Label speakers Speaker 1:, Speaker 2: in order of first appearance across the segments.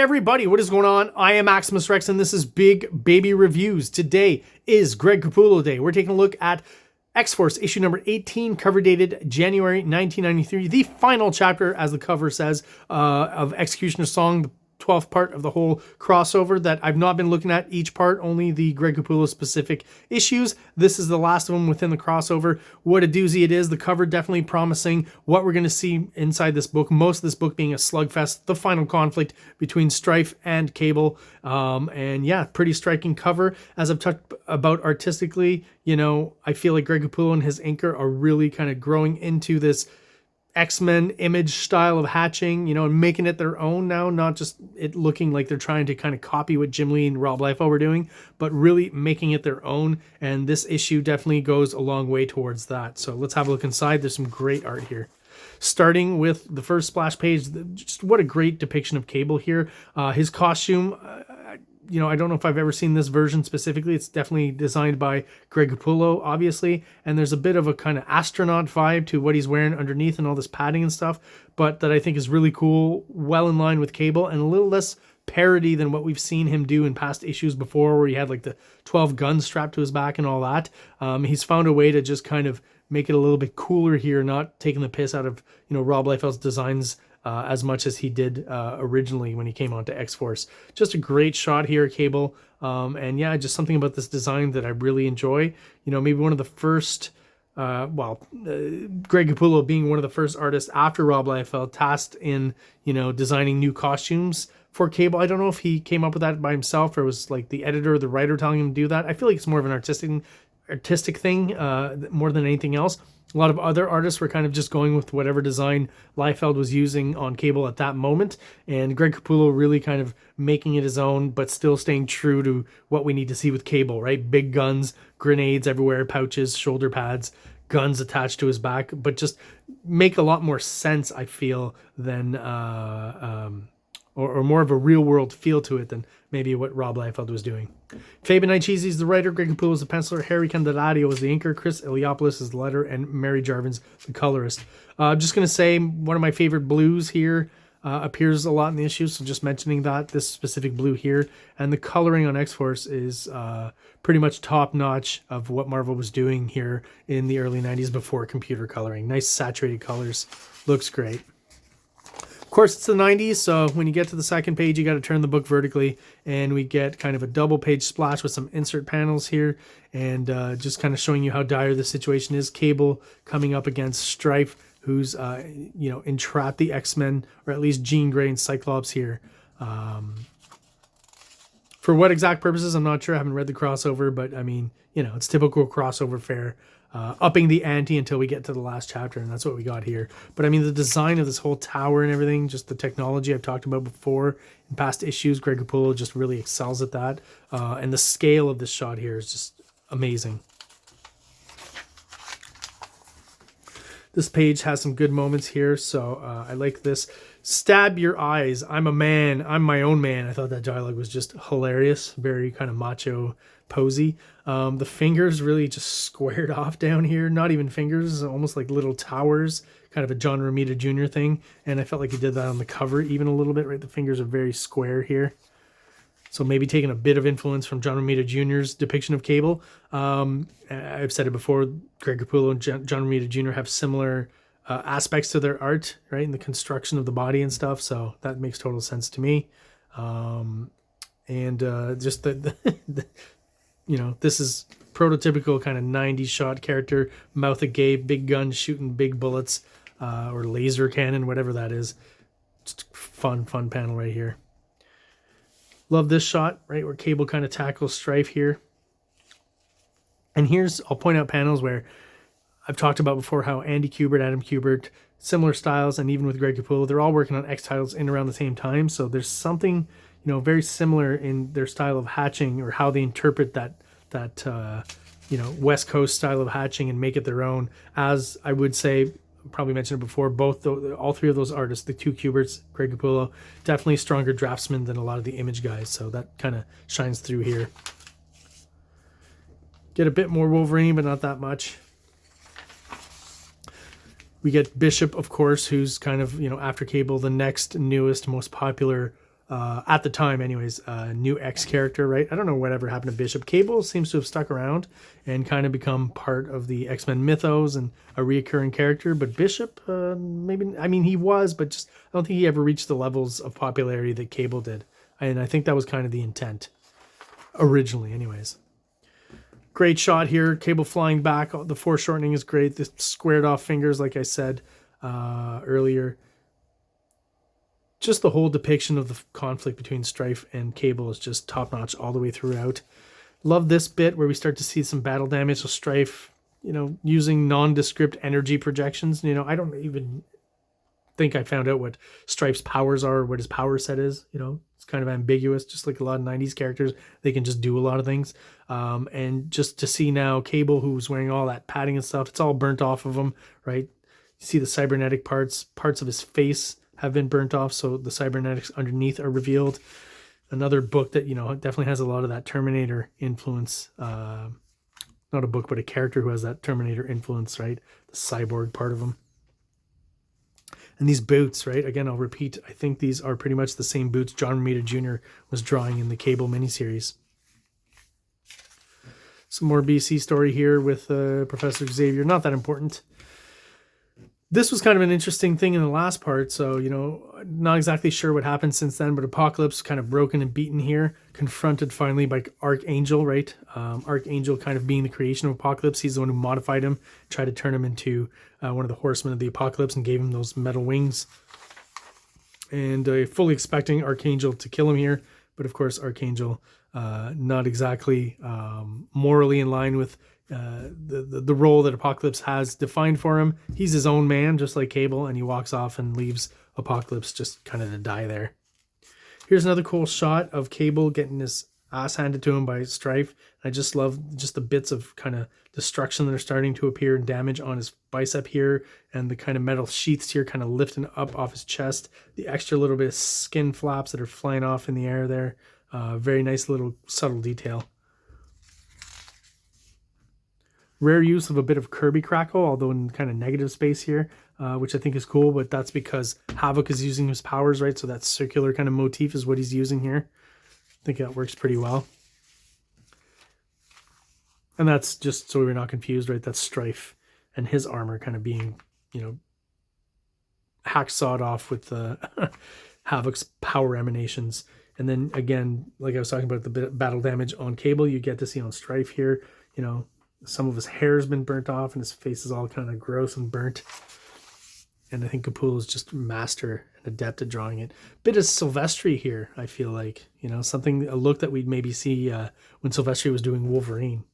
Speaker 1: everybody, what is going on? I am Maximus Rex and this is Big Baby Reviews. Today is Greg Capullo Day. We're taking a look at X-Force issue number 18, cover dated January 1993. The final chapter, as the cover says, of Executioner's Song, the 12th part of the whole crossover that I've not been looking at each part, only the Greg Capullo specific issues. This is the last of them within the crossover. What a doozy it is. The cover definitely promising what we're going to see inside this book. Most of this book being a slugfest, the final conflict between Strife and Cable. And yeah, pretty striking cover. As I've talked about artistically, you know, I feel like Greg Capullo and his inker are really kind of growing into this X-Men image style of hatching, you know, and making it their own now, not just it looking like they're trying to kind of copy what Jim Lee and Rob Liefeld were doing, but really making it their own. And this issue definitely goes a long way towards that. So let's have a look inside. There's some great art here. Starting with the first splash page, just what a great depiction of Cable here. His costume, you know, I don't know if I've ever seen this version specifically. It's definitely designed by Greg Capullo, obviously. And there's a bit of a kind of astronaut vibe to what he's wearing underneath and all this padding and stuff. But that I think is really cool, well in line with Cable, and a little less parody than what we've seen him do in past issues before, where he had like the 12 guns strapped to his back and all that. He's found a way to just kind of make it a little bit cooler here, not taking the piss out of, you know, Rob Liefeld's designs as much as he did originally when he came onto X-Force. Just a great shot here, Cable. And yeah, just something about this design that I really enjoy. You know, maybe one of the first, Greg Capullo being one of the first artists after Rob Liefeld tasked in, you know, designing new costumes for Cable. I don't know if he came up with that by himself or it was like the editor or the writer telling him to do that. I feel like it's more of an artistic thing more than anything else. A lot of other artists were kind of just going with whatever design Liefeld was using on Cable at that moment. And Greg Capullo really kind of making it his own, but still staying true to what we need to see with Cable, right? Big guns, grenades everywhere, pouches, shoulder pads, guns attached to his back, but just make a lot more sense, I feel, than or more of a real world feel to it than maybe what Rob Liefeld was doing. Fabian Niciezi is the writer, Greg Capullo is the penciler, Harry Candelario is the inker, Chris Eliopoulos is the letter, and Mary Jarvin's the colorist. I'm just going to say one of my favorite blues here appears a lot in the issue, so just mentioning that, this specific blue here. And the coloring on X-Force is pretty much top-notch of what Marvel was doing here in the early 90s before computer coloring. Nice saturated colors. Looks great. Of course, it's the 90s, so when you get to the second page, you got to turn the book vertically, and we get kind of a double page splash with some insert panels here, and just kind of showing you how dire the situation is. Cable coming up against Strife, who's, you know, entrapped the X-Men, or at least Jean Grey and Cyclops here. For what exact purposes, I'm not sure. I haven't read the crossover, but I mean, you know, it's typical crossover fare. Upping the ante until we get to the last chapter, and that's what we got here. But I mean, the design of this whole tower and everything, just the technology I've talked about before in past issues, Greg Capullo just really excels at that. And the scale of this shot here is just amazing. This page has some good moments here, so I like this. Stab your eyes. I'm a man. I'm my own man. I thought that dialogue was just hilarious. Very kind of macho posy. The fingers really just squared off down here. Not even fingers, almost like little towers. Kind of a John Romita Jr. thing. And I felt like he did that on the cover even a little bit, right? The fingers are very square here. So maybe taking a bit of influence from John Romita Jr.'s depiction of Cable. I've said it before, Greg Capullo and John Romita Jr. have similar aspects to their art, right? In the construction of the body and stuff. So that makes total sense to me. Just the you know, this is prototypical kind of 90s shot character, mouth agape, big gun shooting big bullets, or laser cannon, whatever that is. Just fun panel right here. Love this shot, right, where Cable kind of tackles Strife here. And here's, I'll point out panels where I've talked about before how Andy Kubert, Adam Kubert, similar styles, and even with Greg Capullo, they're all working on X titles in around the same time. So there's something, you know, very similar in their style of hatching, or how they interpret that you know, West Coast style of hatching and make it their own. As I would say, probably mentioned it before, all three of those artists, the two Kuberts, Greg Capullo, definitely stronger draftsmen than a lot of the Image guys. So that kind of shines through here. Get a bit more Wolverine, but not that much. We get Bishop, of course, who's kind of, you know, after Cable, the next newest, most popular at the time anyways, new X character, right? I don't know whatever happened to Bishop. Cable seems to have stuck around and kind of become part of the X-Men mythos and a reoccurring character, but Bishop, maybe, I mean, he was, but just, I don't think he ever reached the levels of popularity that Cable did. And I think that was kind of the intent, originally anyways. Great shot here, Cable flying back, the foreshortening is great, the squared off fingers, like I said earlier. Just the whole depiction of the conflict between Strife and Cable is just top-notch all the way throughout. Love this bit where we start to see some battle damage. So Strife, you know, using nondescript energy projections. You know, I don't even think I found out what Strife's powers are or what his power set is. You know, it's kind of ambiguous, just like a lot of 90s characters. They can just do a lot of things. And just to see now Cable, who's wearing all that padding and stuff, it's all burnt off of him, right? You see the cybernetic parts of his face have been burnt off, so the cybernetics underneath are revealed. Another book that, you know, definitely has a lot of that Terminator influence. Not a book, but a character who has that Terminator influence, right? The cyborg part of him. And these boots, right? Again, I'll repeat, I think these are pretty much the same boots John Romita Jr. was drawing in the Cable miniseries. Some more BC story here with Professor Xavier. Not that important. This was kind of an interesting thing in the last part, so, you know, not exactly sure what happened since then, but Apocalypse kind of broken and beaten here, confronted finally by Archangel, right? Archangel kind of being the creation of Apocalypse. He's the one who modified him, tried to turn him into one of the horsemen of the Apocalypse and gave him those metal wings. And fully expecting Archangel to kill him here, but of course Archangel not exactly morally in line with the role that Apocalypse has defined for him. He's his own man, just like Cable, and he walks off and leaves Apocalypse just kind of to die there. Here's another cool shot of Cable getting his ass handed to him by Strife. I just love just the bits of kind of destruction that are starting to appear and damage on his bicep here, and the kind of metal sheaths here kind of lifting up off his chest. The extra little bit of skin flaps that are flying off in the air there. Very nice little subtle detail. Rare use of a bit of Kirby crackle, although in kind of negative space here, which I think is cool, but that's because Havoc is using his powers, right? So that circular kind of motif is what he's using here. I think that works pretty well. And that's just so we're not confused, right? That's Strife and his armor kind of being, you know, hacksawed off with the Havoc's power emanations. And then again, like I was talking about the battle damage on Cable, you get to see on Strife here, you know, some of his hair has been burnt off and his face is all kind of gross and burnt. And I think Capullo is just master and adept at drawing it. Bit of Silvestri here, I feel like. You know, something, a look that we'd maybe see when Silvestri was doing Wolverine.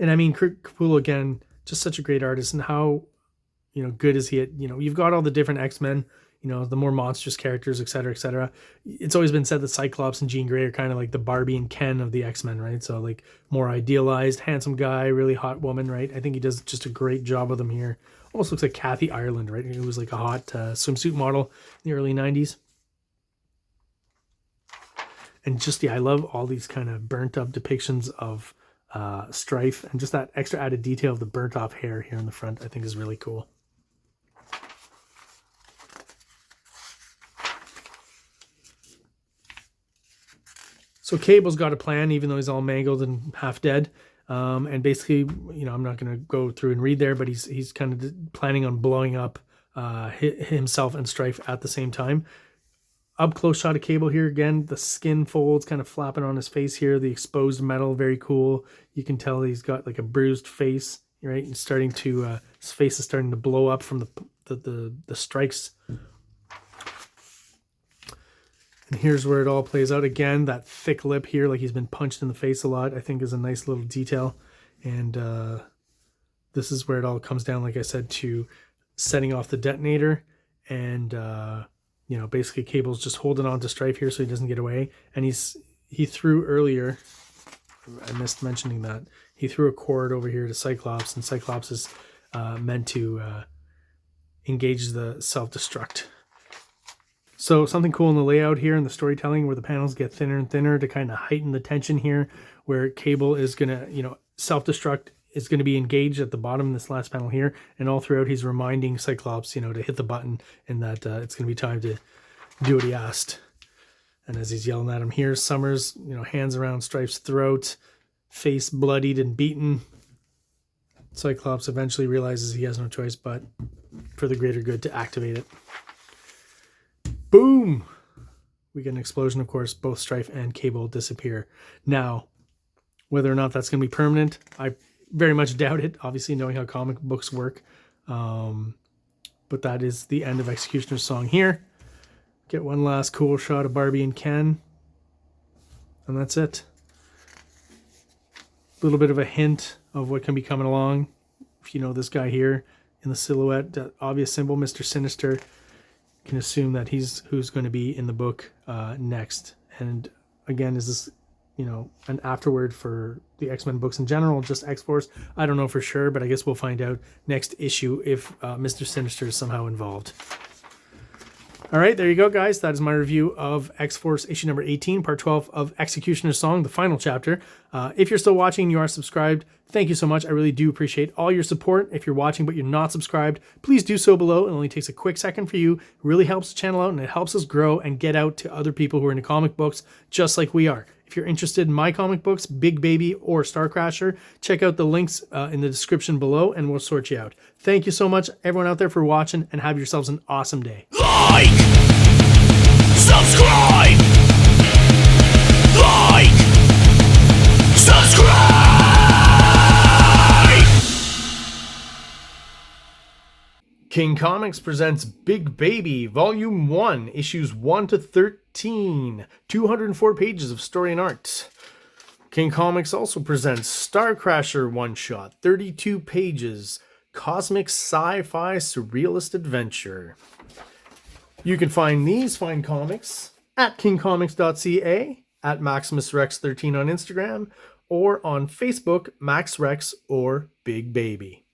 Speaker 1: And I mean, Capullo, again, just such a great artist. And how, you know, good is he at, you know, you've got all the different X-Men, you know, the more monstrous characters, et cetera, et cetera. It's always been said that Cyclops and Jean Grey are kind of like the Barbie and Ken of the X-Men, right? So like more idealized, handsome guy, really hot woman, right? I think he does just a great job with them here. Almost looks like Kathy Ireland, right? Who was like a hot swimsuit model in the early 90s. And just, yeah, I love all these kind of burnt up depictions of Strife, and just that extra added detail of the burnt off hair here in the front, I think is really cool. So Cable's got a plan, even though he's all mangled and half dead. And basically, you know, I'm not going to go through and read there, but he's kind of planning on blowing up himself and Strife at the same time. Up close shot of Cable here again. The skin folds kind of flapping on his face here. The exposed metal, very cool. You can tell he's got like a bruised face, right? And starting to his face is starting to blow up from the strikes. And here's where it all plays out again. That thick lip here, like he's been punched in the face a lot, I think is a nice little detail. And this is where it all comes down, like I said, to setting off the detonator. And, you know, basically Cable's just holding on to Strife here so he doesn't get away. And he threw earlier, I missed mentioning that, he threw a cord over here to Cyclops. And Cyclops is meant to engage the self-destruct. So something cool in the layout here and the storytelling where the panels get thinner and thinner to kind of heighten the tension here, where Cable is going to, you know, self-destruct is going to be engaged at the bottom in this last panel here. And all throughout, he's reminding Cyclops, you know, to hit the button and that it's going to be time to do what he asked. And as he's yelling at him here, Summers, hands around Strife's throat, face bloodied and beaten. Cyclops eventually realizes he has no choice but for the greater good to activate it. Boom! We get an explosion, of course. Both Strife and Cable disappear. Now, whether or not that's going to be permanent, I very much doubt it, obviously knowing how comic books work. But that is the end of Executioner's Song here. Get one last cool shot of Barbie and Ken. And that's it. A little bit of a hint of what can be coming along. If you know this guy here in the silhouette, that obvious symbol, Mr. Sinister, you can assume that he's who's going to be in the book next. And again, is this, an afterword for the X-Men books in general, just X-Force? I don't know for sure, but I guess we'll find out next issue if Mr. Sinister is somehow involved. All right, there you go, guys. That is my review of X-Force issue number 18, part 12 of Executioner's Song, the final chapter. If you're still watching and you are subscribed, thank you so much. I really do appreciate all your support. If you're watching but you're not subscribed, please do so below. It only takes a quick second for you. It really helps the channel out, and it helps us grow and get out to other people who are into comic books just like we are. If you're interested in my comic books, Big Baby or STARCRASHER, check out the links in the description below and we'll sort you out. Thank you so much, everyone out there, for watching, and have yourselves an awesome day.
Speaker 2: Like, subscribe, like, subscribe.
Speaker 1: King Comics presents Big Baby, Volume 1, Issues 1 to 13, 204 pages of story and art. King Comics also presents STARCRASHER one-shot, 32 pages, cosmic sci-fi surrealist adventure. You can find these fine comics at KINGCOMICS.CA, at MaximusRex13 on Instagram, or on Facebook, MaxRex or Big Baby.